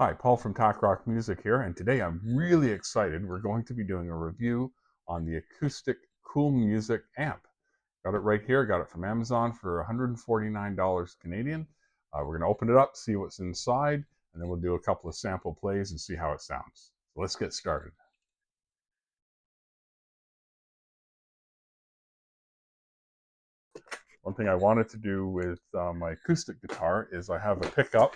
Hi, Paul from Takroc Music here, and today I'm really excited. We're going to be doing a review on the Acoustic Coolmusic amp. Got it right here, got it from Amazon for $149 Canadian. We're going to open it up, see what's inside, and then we'll do a couple of sample plays and see how it sounds. So let's get started. One thing I wanted to do with my acoustic guitar is I have a pickup,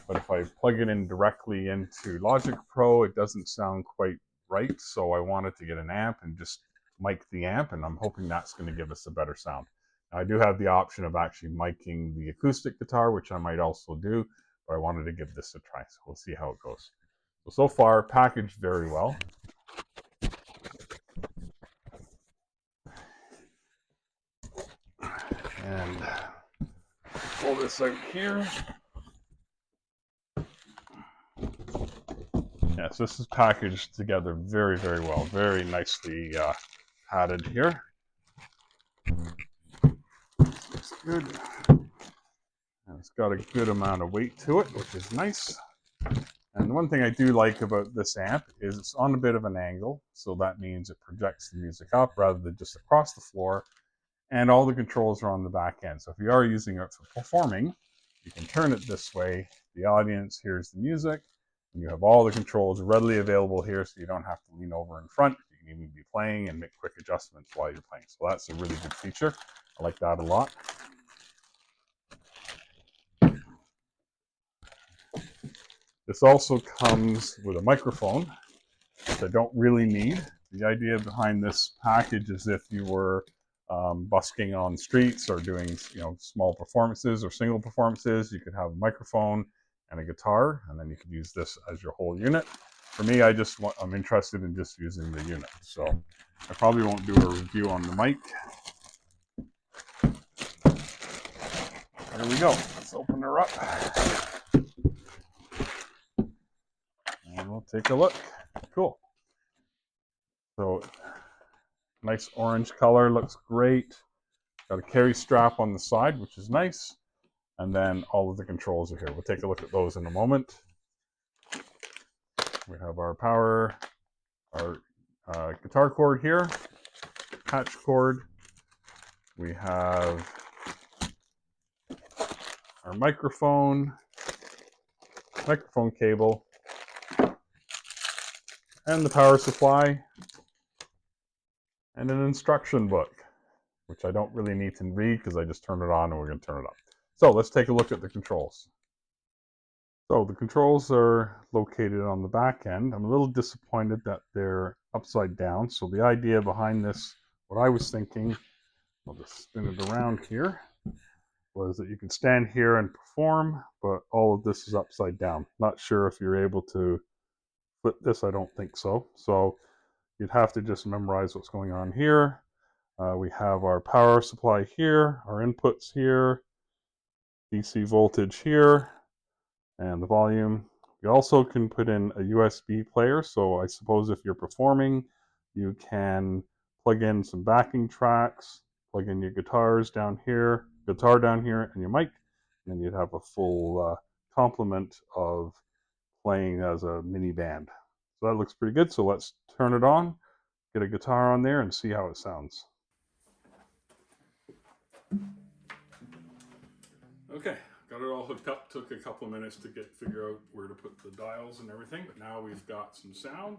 but if I plug it in directly into Logic Pro, it doesn't sound quite right. So I wanted to get an amp and just mic the amp, and I'm hoping that's going to give us a better sound. Now, I do have the option of actually miking the acoustic guitar, which I might also do, but I wanted to give this a try. So we'll see how it goes. So far, packaged very well. And pull this out here. Yes, this is packaged together very, very well. Very nicely padded here. Looks good. And it's got a good amount of weight to it, which is nice. And the one thing I do like about this amp is it's on a bit of an angle, so that means it projects the music up rather than just across the floor, and all the controls are on the back end. So if you are using it for performing, you can turn it this way. The audience hears the music, and you have all the controls readily available here, so you don't have to lean over in front. You can even be playing and make quick adjustments while you're playing. So that's a really good feature. I like that a lot. This also comes with a microphone, which I don't really need. The idea behind this package is if you were busking on streets or doing small performances or single performances, you could have a microphone and a guitar, and then you could use this as your whole unit. For me, I'm interested in just using the unit, so I probably won't do a review on the mic. There we go. Let's open her up. And we'll take a look. Cool. So, nice orange color, looks great. Got a carry strap on the side, which is nice. And then all of the controls are here. We'll take a look at those in a moment. We have our power, our guitar cord here, patch cord. We have our microphone cable, and the power supply, and an instruction book, which I don't really need to read because I just turn it on and we're going to turn it up. So let's take a look at the controls. So the controls are located on the back end. I'm a little disappointed that they're upside down. So the idea behind this, what I was thinking, I'll just spin it around here, was that you can stand here and perform, but all of this is upside down. Not sure if you're able to flip this. I don't think so. So you'd have to just memorize what's going on here. We have our power supply here, our inputs here, DC voltage here, and the volume. You also can put in a USB player, so I suppose if you're performing, you can plug in some backing tracks, plug in your guitar down here, and your mic, and then you'd have a full complement of playing as a mini band. So that looks pretty good, so let's turn it on, get a guitar on there, and see how it sounds. Okay, got it all hooked up. Took a couple of minutes to figure out where to put the dials and everything, but now we've got some sound.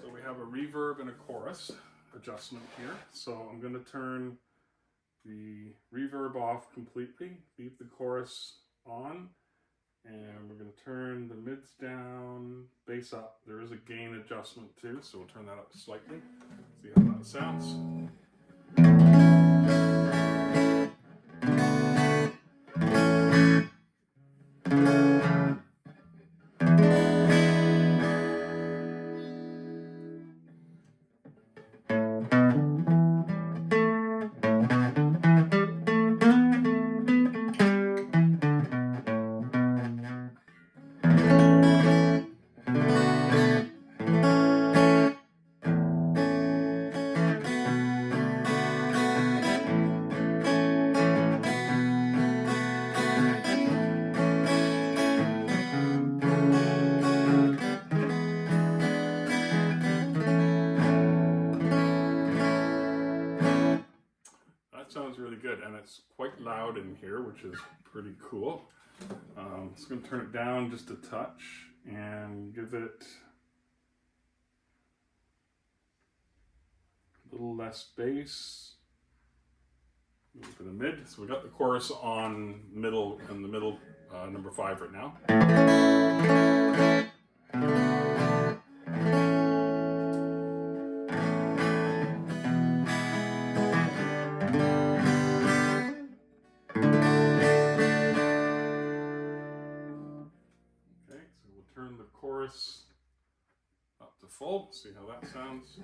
So we have a reverb and a chorus adjustment here. So I'm going to turn the reverb off completely, leave the chorus on, and we're going to turn the mids down, bass up. There is a gain adjustment too, so we'll turn that up slightly. See how that sounds. sounds really good, and it's quite loud in here, which is pretty cool. Just going to turn it down just a touch and give it a little less bass. For the mid, so we got the chorus on middle, in the middle, number 5 right now. Okay, so we'll turn the chorus up to full, see how that sounds.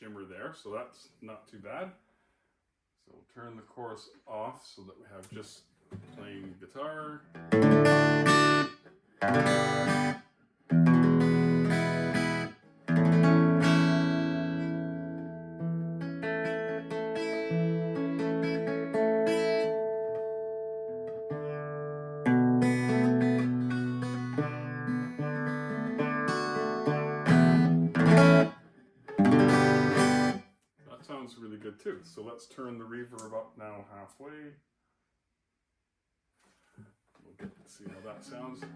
Shimmer there, so that's not too bad. So we'll turn the chorus off so that we have just playing guitar. Sounds really good too. So let's turn the reverb up now halfway. We'll get to see how that sounds. That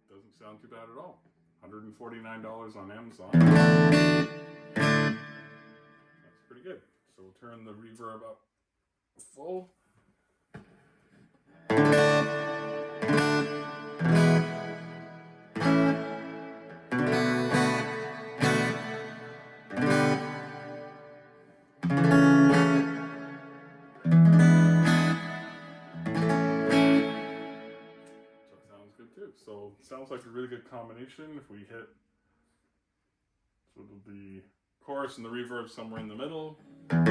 doesn't sound too bad at all. $149 on Amazon. That's pretty good. So we'll turn the reverb up full. So that sounds good too. So it sounds like a really good combination. If we hit sort of the chorus and the reverb somewhere in the middle. Get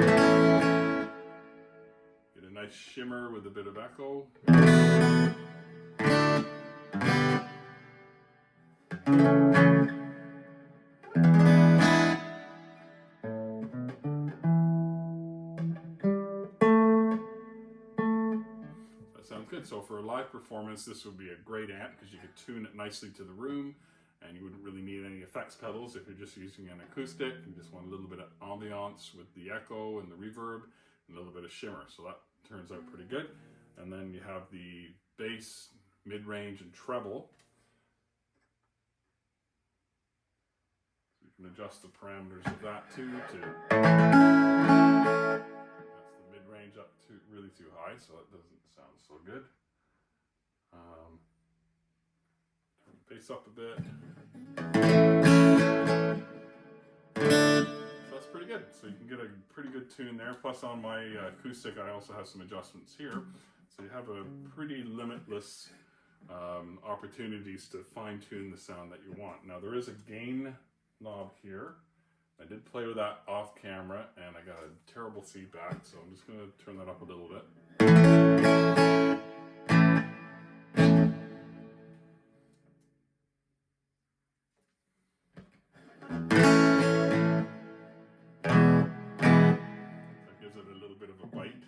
a nice shimmer with a bit of echo. That sounds good. So for a live performance, this would be a great amp because you could tune it nicely to the room. And you wouldn't really need any effects pedals if you're just using an acoustic. You just want a little bit of ambiance with the echo and the reverb and a little bit of shimmer. So that turns out pretty good. And then you have the bass, mid-range, and treble. So you can adjust the parameters of that too. That's the mid-range up to really too high, so it doesn't sound so good. Bass up a bit. So that's pretty good. So you can get a pretty good tune there. Plus on my acoustic, I also have some adjustments here. So you have a pretty limitless opportunities to fine tune the sound that you want. Now there is a gain knob here. I did play with that off camera and I got a terrible feedback. So I'm just going to turn that up a little bit. Gives it a little bit of a bite.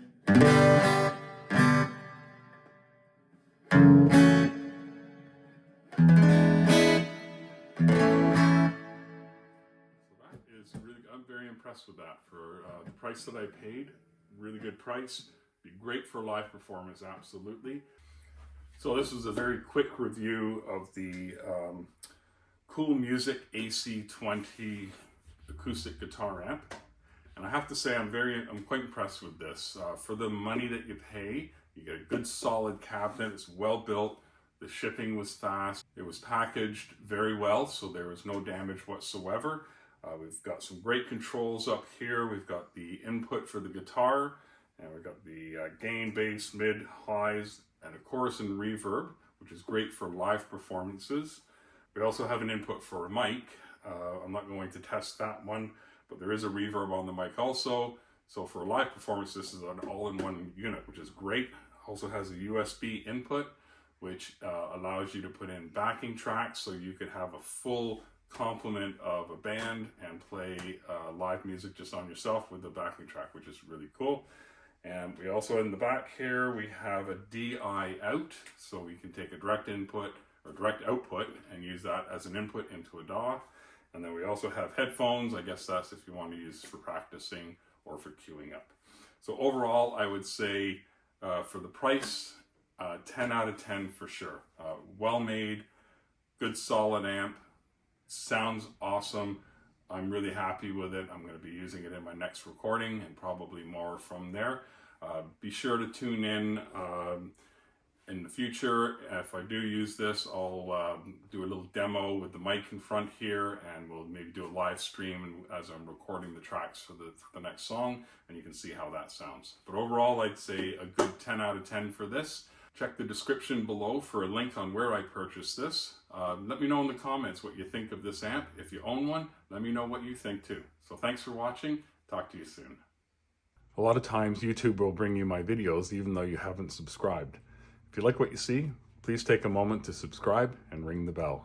So that is really, I'm very impressed with that for the price that I paid. Really good price. Be great for live performance, absolutely. So this was a very quick review of the Coolmusic AC20 acoustic guitar amp. And I have to say I'm quite impressed with this. For the money that you pay, you get a good solid cabinet, it's well built, the shipping was fast, it was packaged very well, so there was no damage whatsoever. We've got some great controls up here, we've got the input for the guitar, and we've got the gain, bass, mid, highs, and a chorus and reverb, which is great for live performances. We also have an input for a mic. I'm not going to test that one, but there is a reverb on the mic also. So for a live performance, this is an all-in-one unit, which is great. Also has a USB input, which allows you to put in backing tracks so you could have a full complement of a band and play live music just on yourself with the backing track, which is really cool. And we also, in the back here, we have a DI out, so we can take a direct input or direct output and use that as an input into a DAW. And then we also have headphones. I guess that's if you want to use for practicing or for queuing up. So overall, I would say for the price, 10 out of 10 for sure. Well made, good solid amp, sounds awesome. I'm really happy with it. I'm going to be using it in my next recording and probably more from there. Be sure to tune in the future. If I do use this, I'll do a little demo with the mic in front here, and we'll maybe do a live stream as I'm recording the tracks for the next song, and you can see how that sounds. But overall, I'd say a good 10 out of 10 for this. Check the description below for a link on where I purchased this. Let me know in the comments what you think of this amp. If you own one, let me know what you think too. So thanks for watching. Talk to you soon. A lot of times YouTube will bring you my videos even though you haven't subscribed. If you like what you see, please take a moment to subscribe and ring the bell.